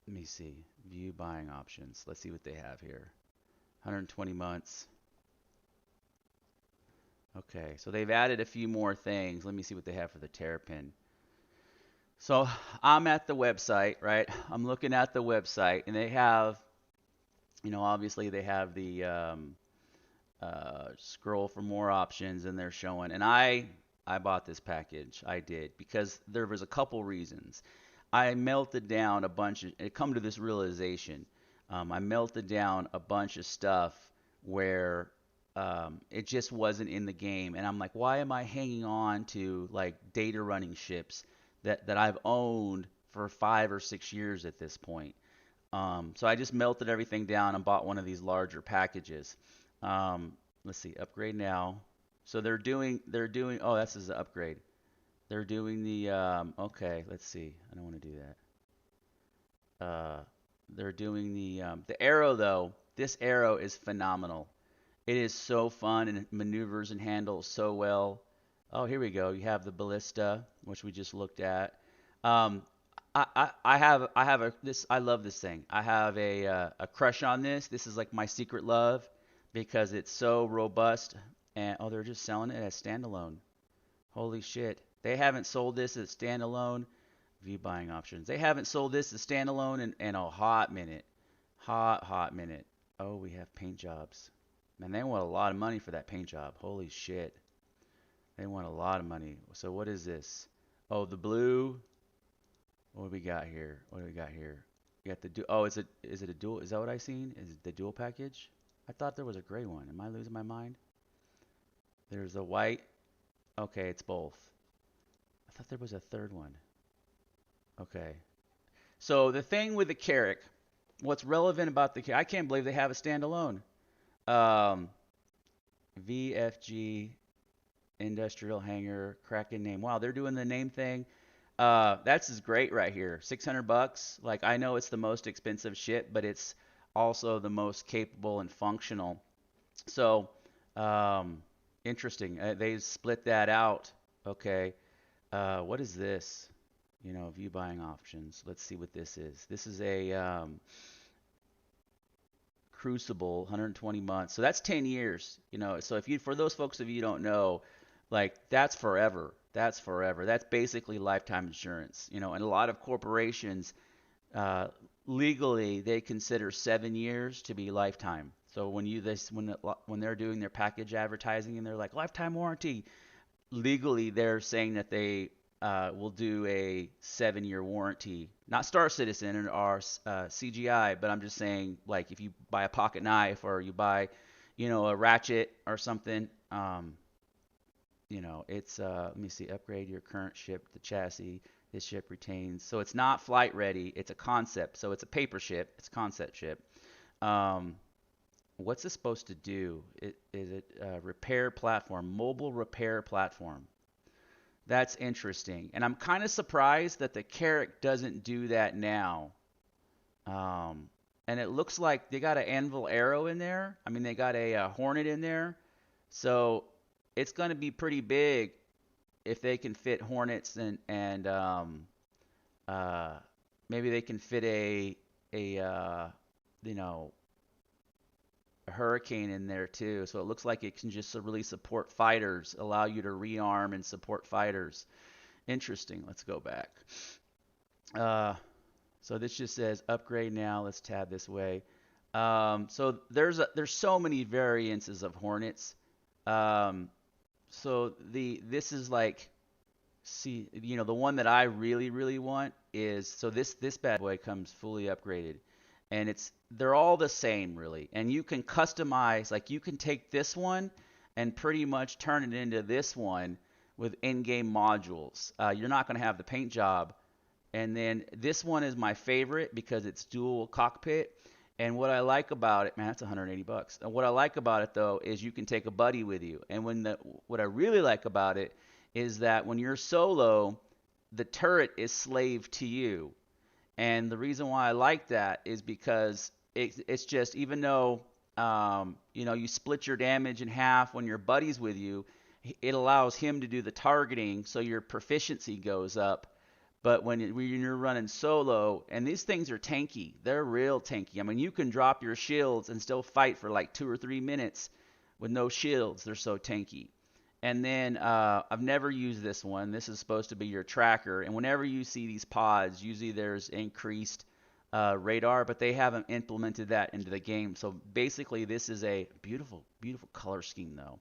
Let me see. View buying options. Let's see what they have here. 120 months. Okay, so they've added a few more things. Let me see what they have for the Terrapin. So I'm at the website, right? I'm looking at the website, and they have, obviously they have the scroll for more options, and they're showing. And I bought this package. I did because there was a couple reasons. I melted down a bunch of. It come to this realization. I melted down a bunch of stuff where it just wasn't in the game, and I'm like, why am I hanging on to like data running ships that I've owned for 5 or 6 years at this point? So I just melted everything down and bought one of these larger packages. Let's see, upgrade now. So they're doing. Oh, this is an upgrade. They're doing the. Okay, let's see. I don't want to do that. They're doing the arrow though. This arrow is phenomenal. It is so fun and it maneuvers and handles so well. Oh, here we go. You have the ballista, which we just looked at. Um, I have a this I love this thing. I have a crush on this. This is like my secret love because it's so robust. And oh, they're just selling it as standalone. Holy shit! They haven't sold this as standalone. View buying options. They haven't sold this as standalone in a hot minute. Hot minute. Oh, we have paint jobs. Man, they want a lot of money for that paint job. Holy shit. They want a lot of money. So what is this? Oh, the blue. What do we got here? What do we got here? We got the oh, is it a dual? Is that what I seen? Is it the dual package? I thought there was a gray one. Am I losing my mind? There's a white. Okay, it's both. I thought there was a third one. Okay. So the thing with the Carrack, what's relevant about the Carrack, I can't believe they have a standalone. Um, VFG Industrial Hangar Kraken name. Wow, they're doing the name thing. That's is great right here. 600 bucks. Like I know it's the most expensive ship, but it's also the most capable and functional. So, um, interesting. They split that out. Okay. What is this? View buying options. Let's see what this is. This is a Crucible, 120 months. So that's 10 years. So if you, for those folks of you who don't know, like that's forever. That's forever. That's basically lifetime insurance. And a lot of corporations, uh, legally, they consider 7 years to be lifetime. So when they're doing their package advertising and they're like lifetime warranty, legally they're saying that they will do a 7 year warranty. Not Star Citizen or CGI, but I'm just saying like if you buy a pocket knife or you buy, a ratchet or something, it's let me see, upgrade your current ship, the chassis. This ship retains. So it's not flight ready. It's a concept. So it's a paper ship. It's a concept ship. Um, what's this supposed to do? Is it a repair platform, mobile repair platform? That's interesting. And I'm kind of surprised that the Carrack doesn't do that now. Um, and it looks like they got an Anvil arrow in there. I mean, they got a Hornet in there. So it's going to be pretty big if they can fit Hornets and uh, maybe they can fit a you know a Hurricane in there too. So it looks like it can just really support fighters, allow you to rearm and support fighters. Interesting. Let's go back. Uh, so this just says upgrade now. Let's tab this way. So there's so many variances of Hornets. Um, so this is like see the one that I really want is so this bad boy comes fully upgraded and they're all the same really, and you can customize, like you can take this one and pretty much turn it into this one with in-game modules. You're not going to have the paint job, and then this one is my favorite because it's dual cockpit. And what I like about it, man, that's 180 bucks. And what I like about it though is you can take a buddy with you. And what I really like about it is that when you're solo, the turret is slave to you. And the reason why I like that is because it's just, even though you split your damage in half when your buddy's with you, it allows him to do the targeting, so your proficiency goes up. But when you're running solo, and these things are tanky, they're real tanky. I mean, you can drop your shields and still fight for like 2 or 3 minutes with no shields. They're so tanky. And then I've never used this one. This is supposed to be your tracker. And whenever you see these pods, usually there's increased radar, but they haven't implemented that into the game. So basically, this is a beautiful, beautiful color scheme, though.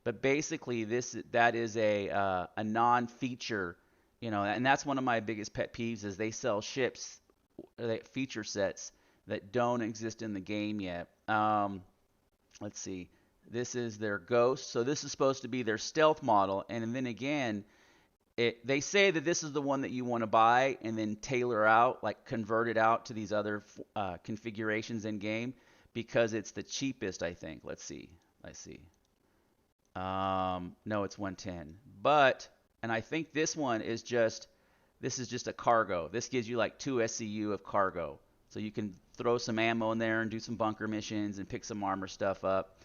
But basically, that is a non-feature, and that's one of my biggest pet peeves is they sell ships, feature sets that don't exist in the game yet. Let's see. This is their Ghost. So this is supposed to be their stealth model. And then again, they say that this is the one that you want to buy and then tailor out, like convert it out to these other configurations in game because it's the cheapest, I think. Let's see. No, it's 110. And I think this one is just a cargo. This gives you like 2 SCU of cargo. So you can throw some ammo in there and do some bunker missions and pick some armor stuff up.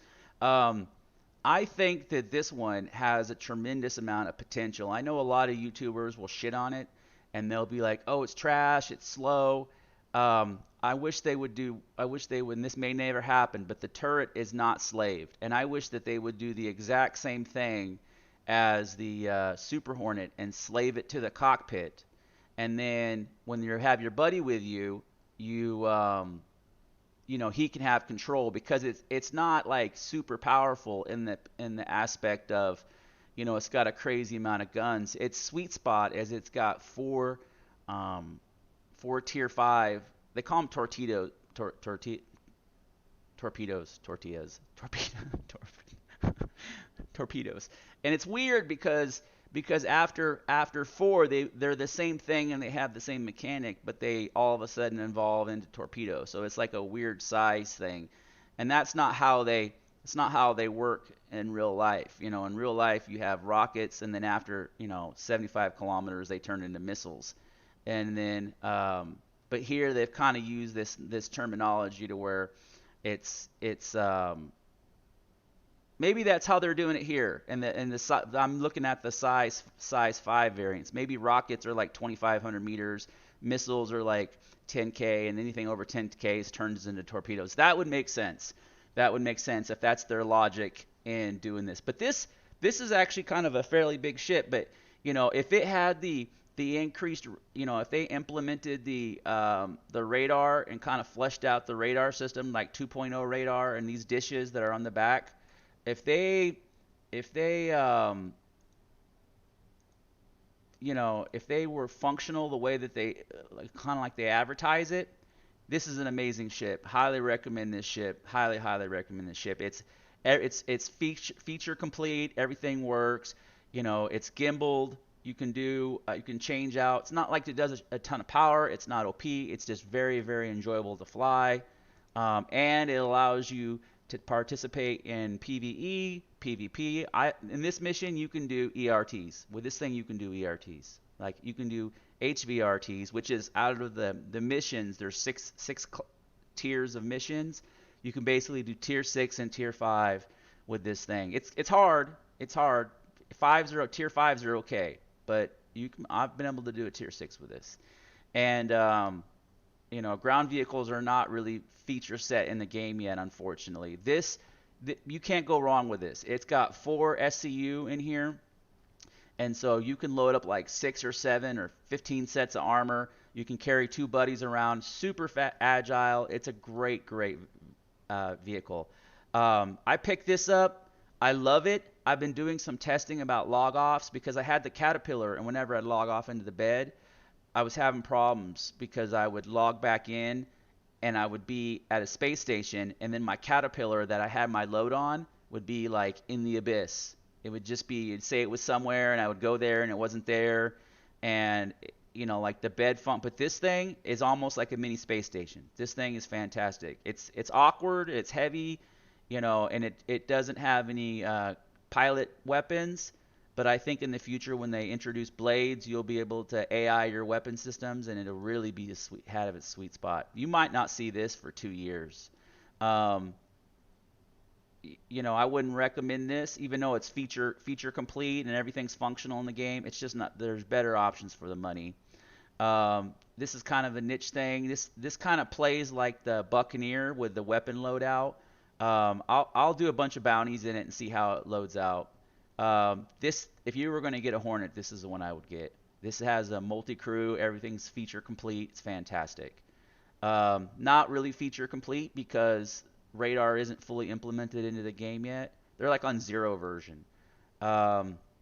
I think that this one has a tremendous amount of potential. I know a lot of YouTubers will shit on it and they'll be like, oh, it's trash, it's slow. I wish they would, and this may never happen, but the turret is not slaved. And I wish that they would do the exact same thing as the Super Hornet and slave it to the cockpit. And then when you have your buddy with you, he can have control because it's not like super powerful in the aspect of, it's got a crazy amount of guns. Its sweet spot is it's got four tier 5. They call them torpedoes. And it's weird because after 4 they're the same thing and they have the same mechanic, but they all of a sudden evolve into torpedoes. So it's like a weird size thing, and that's not how they work in real life. In real life you have rockets, and then after 75 kilometers they turn into missiles, and then but here they've kind of used this terminology to where it's maybe that's how they're doing it here. And I'm looking at the size 5 variants. Maybe rockets are like 2,500 meters, missiles are like 10K, and anything over 10K turns into torpedoes. That would make sense. If that's their logic in doing this. But this is actually kind of a fairly big ship. But if it had the increased, if they implemented the radar and kind of fleshed out the radar system like 2.0 radar and these dishes that are on the back. If they were functional the way that they kind of like they advertise it, this is an amazing ship. Highly recommend this ship. Highly recommend this ship. It's feature complete. Everything works. It's gimbaled. You can change out. It's not like it does a ton of power. It's not OP. It's just very, very enjoyable to fly, and it allows you to participate in PvE, PvP. In this mission, you can do ERTs. With this thing, you can do ERTs. Like you can do HVRTs, which is out of the missions. There's six tiers of missions. You can basically do tier 6 and tier 5 with this thing. It's hard. Tier 5s are okay, but I've been able to do a tier 6 with this. And ground vehicles are not really feature set in the game yet, unfortunately. You can't go wrong with this. It's got 4 SCU in here, and so you can load up like 6 or 7 or 15 sets of armor. You can carry 2 buddies around. Super agile. It's a great vehicle. I picked this up. I love it. I've been doing some testing about log offs because I had the Caterpillar, and whenever I'd log off into the bed, I was having problems because I would log back in and I would be at a space station, and then my Caterpillar that I had my load on would be like in the abyss. It would just be, it'd say it was somewhere, and I would go there and it wasn't there, and like the bed funk. But this thing is almost like a mini space station. This thing is fantastic. It's awkward, it's heavy, and it doesn't have any pilot weapons. But I think in the future, when they introduce blades, you'll be able to AI your weapon systems, and it'll really be out of its sweet spot. You might not see this for 2 years. I wouldn't recommend this, even though it's feature complete and everything's functional in the game. It's just not. There's better options for the money. This is kind of a niche thing. This kind of plays like the Buccaneer with the weapon loadout. I'll do a bunch of bounties in it and see how it loads out. This, if you were going to get a Hornet, this is the one I would get. This has a multi-crew, everything's feature complete. It's fantastic. Not really feature complete because radar isn't fully implemented into the game yet. They're like on 0 version.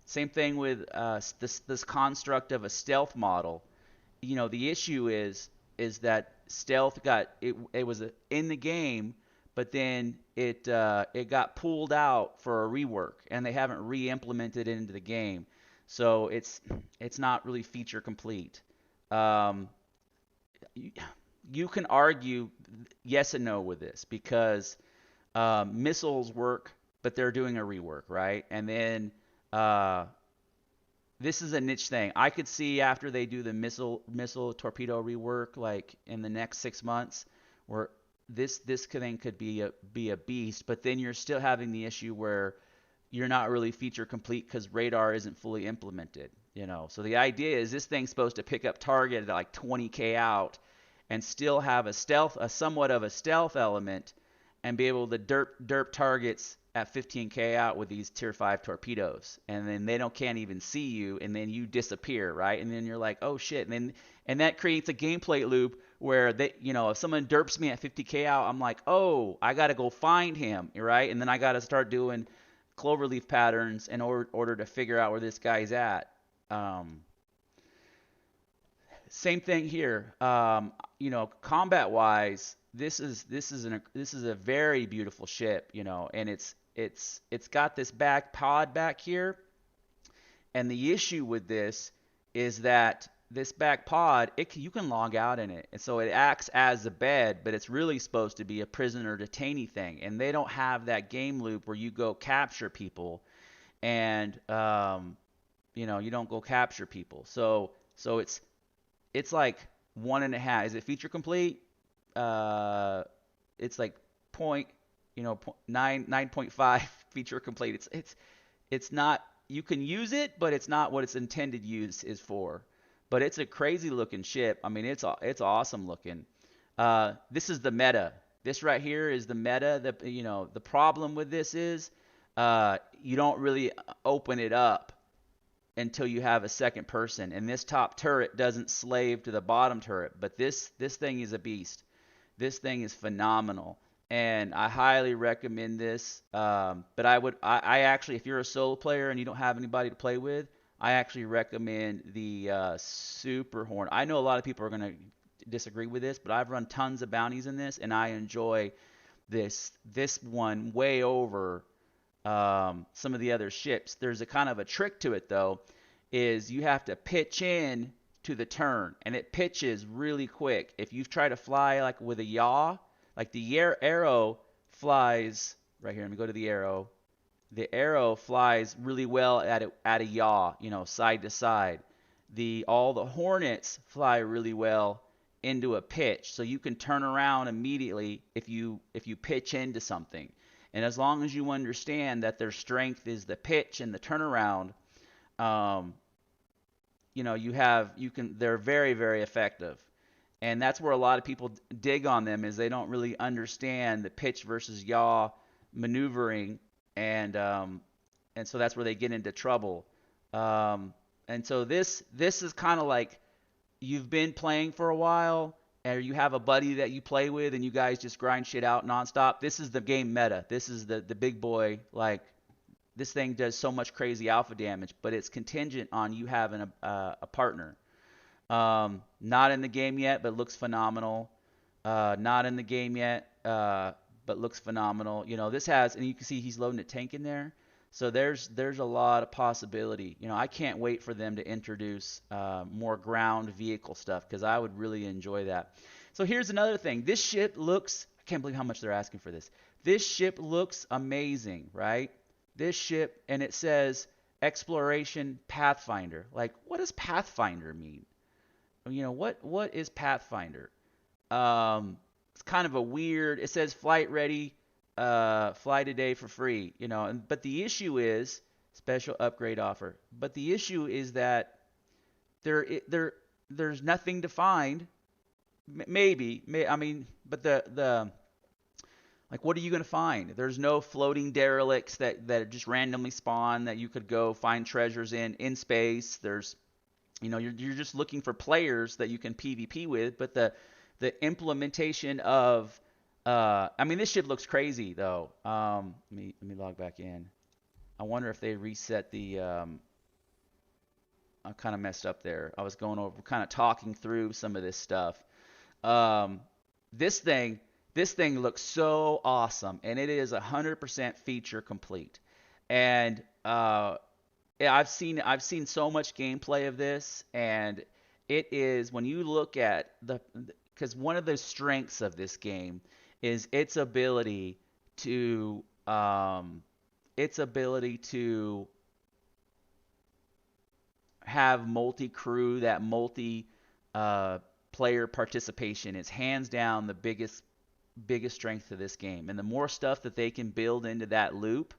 Same thing with this construct of a stealth model. The issue is that stealth it was in the game, but then it got pulled out for a rework, and they haven't re-implemented it into the game, so it's not really feature complete. Um, you can argue yes and no with this because missiles work, but they're doing a rework, right? And then uh, this is a niche thing. I could see after they do the missile torpedo rework, like in the next 6 months, where this thing could be a beast. But then you're still having the issue where you're not really feature complete because radar isn't fully implemented. So the idea is this thing's supposed to pick up target at like 20k out, and still have a somewhat of a stealth element, and be able to derp targets at 15k out with these tier 5 torpedoes, and then they can't even see you, and then you disappear, right? And then you're like, oh shit, and that creates a gameplay loop where if someone derps me at 50k out, I'm like, oh, I got to go find him, right? And then I got to start doing cloverleaf patterns in order to figure out where this guy's at. Same thing here. Combat wise, this is a very beautiful ship, and it's got this back pod back here, and the issue with this is that this back pod, you can log out in it, and so it acts as a bed, but it's really supposed to be a prisoner detainee thing, and they don't have that game loop where you go capture people, and you don't go capture people, so it's like 1.5. Is it feature complete? It's like 9.5 feature complete. It's not. You can use it, but it's not what its intended use is for. But it's a crazy looking ship. I mean, it's awesome looking. This is the meta. This right here is the meta. The problem with this is you don't really open it up until you have a second person, and this top turret doesn't slave to the bottom turret, but this thing is a beast. This thing is phenomenal, and I highly recommend this. But I actually, if you're a solo player and you don't have anybody to play with, I actually recommend the Super Horn. I know a lot of people are going to disagree with this, but I've run tons of bounties in this, and I enjoy this one way over some of the other ships. There's a kind of a trick to it though, is you have to pitch in to the turn, and it pitches really quick. If you try to fly like with a yaw, like the arrow flies right here. Let me go to the arrow. The arrow flies really well at a yaw, side to side. All the Hornets fly really well into a pitch, so you can turn around immediately if you pitch into something. And as long as you understand that their strength is the pitch and the turnaround, they're very, very effective. And that's where a lot of people dig on them, is they don't really understand the pitch versus yaw maneuvering, and so that's where they get into trouble. And so this is kind of like, you've been playing for a while, or you have a buddy that you play with and you guys just grind shit out nonstop. This is the game meta. This is the big boy. Like, this thing does so much crazy alpha damage, but it's contingent on you having a partner. Not in the game yet, but looks phenomenal. Not in the game yet, but looks phenomenal. This has, and you can see he's loading a tank in there. So there's a lot of possibility. I can't wait for them to introduce more ground vehicle stuff, because I would really enjoy that. So here's another thing. This ship looks, I can't believe how much they're asking for this. This ship looks amazing, right? This ship, and it says Exploration Pathfinder. Like, what does Pathfinder mean? What is Pathfinder? It's kind of a weird, it says flight ready, fly today for free, but the issue is special upgrade offer. But the issue is that they're there's nothing to find. Maybe, I mean, but the like, what are you going to find? There's no floating derelicts that just randomly spawn that you could go find treasures in space. There's, you're just looking for players that you can PvP with, but the implementation of I mean, this ship looks crazy though. Let me log back in. I wonder if they reset the I kind of messed up there. I was going over kind of talking through some of this stuff. Um, this thing this thing looks so awesome, and it is 100% feature complete. And yeah, I've seen so much gameplay of this, and it is when you look at because one of the strengths of this game is to its ability to have multi-crew, that multi player participation is hands down the biggest strength of this game. And the more stuff that they can build into that loop,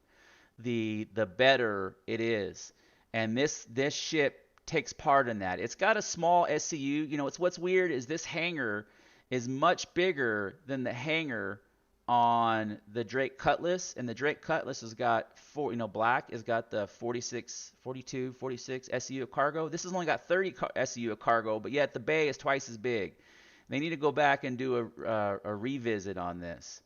the better it is. And this ship takes part in that. It's got a small SCU. It's what's weird is this hangar is much bigger than the hangar on the Drake Cutlass, and the Drake Cutlass has got black has got the 46, 42, 46 SCU of cargo. This has only got 30 SCU of cargo, but yet the bay is twice as big. They need to go back and do a revisit on this.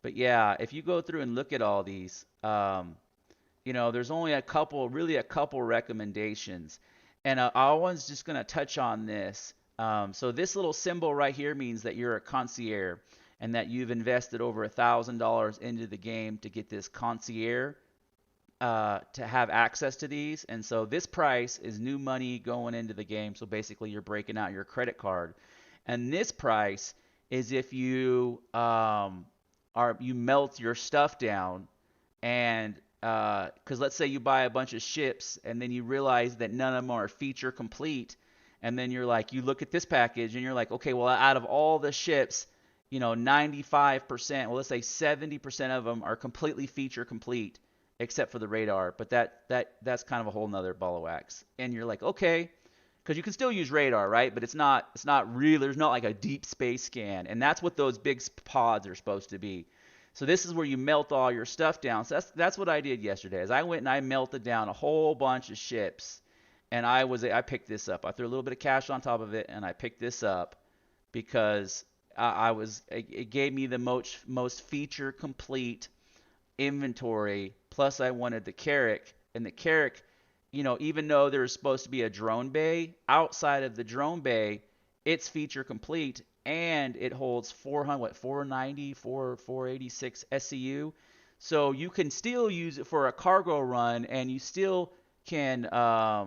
But yeah, if you go through and look at all these, there's only a couple recommendations, and I was just going to touch on this. So this little symbol right here means that you're a concierge, and that you've invested over $1,000 into the game to get this concierge to have access to these. And so this price is new money going into the game. So basically, you're breaking out your credit card. And this price is if you you melt your stuff down, and because let's say you buy a bunch of ships and then you realize that none of them are feature complete, and then you look at this package and you're like, okay, well, out of all the ships, 95%, well, let's say 70% of them are completely feature complete except for the radar, but that's kind of a whole nother ball of wax. And you're like, okay, because you can still use radar, right? But it's not real. There's not like a deep space scan, and that's what those big pods are supposed to be. So this is where you melt all your stuff down. So that's what I did yesterday. Is I went and I melted down a whole bunch of ships, and I picked this up. I threw a little bit of cash on top of it, and I picked this up because it gave me the most feature complete inventory. Plus I wanted the Carrack, and the Carrack, even though there's supposed to be a drone bay, outside of the drone bay, it's feature complete, and it holds 486 SCU. So you can still use it for a cargo run, and you still can, I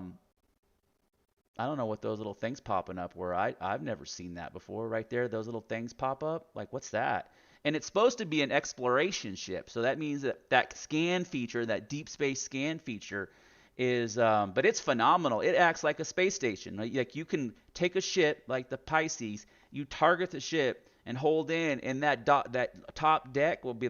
don't know what those little things popping up were. I've never seen that before. Right there, those little things pop up. Like, what's that? And it's supposed to be an exploration ship. So that means that scan feature, that deep space scan feature, is but it's phenomenal. It acts like a space station. Like you can take a ship like the Pisces, you target the ship and hold in, and that top deck will be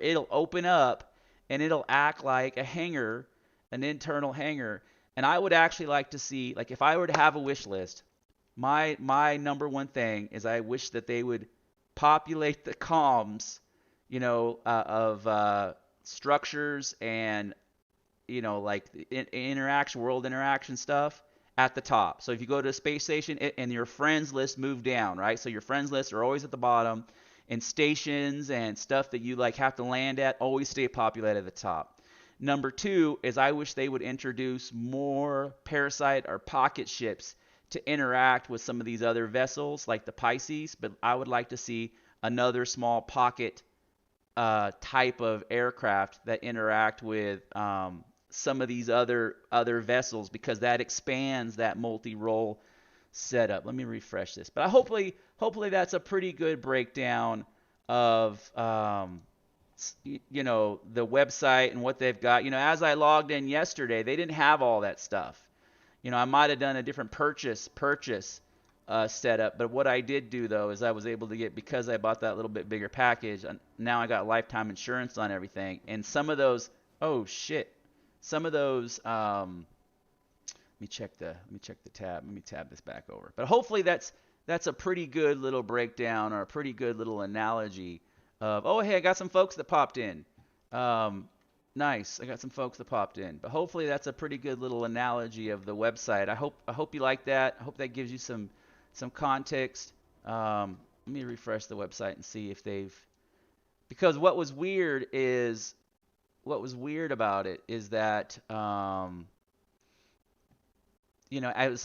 it'll open up, and it'll act like a hangar, an internal hangar. And I would actually like to see, like, if I were to have a wish list, my number one thing is I wish that they would populate the comms, of structures and like world interaction stuff at the top. So if you go to a space station and your friends list move down, right? So your friends lists are always at the bottom, and stations and stuff that you have to land at always stay populated at the top. Number two is I wish they would introduce more parasite or pocket ships to interact with some of these other vessels like the Pisces, but I would like to see another small pocket type of aircraft that interact with some of these other vessels, because that expands that multi-role setup. Let me refresh this. But hopefully that's a pretty good breakdown of the website and what they've got. As I logged in yesterday, they didn't have all that stuff. I might have done a different purchase setup, but what I did do though is I was able to get, because I bought that little bit bigger package, now I got lifetime insurance on everything. And some of those let me check the tab. Let me tab this back over. But hopefully that's a pretty good little breakdown or a pretty good little analogy of, oh, hey, I got some folks that popped in. Nice. I got some folks that popped in. But hopefully that's a pretty good little analogy of the website. I hope you like that. I hope that gives you some context. Let me refresh the website and see if they've, because what was weird about it is that I was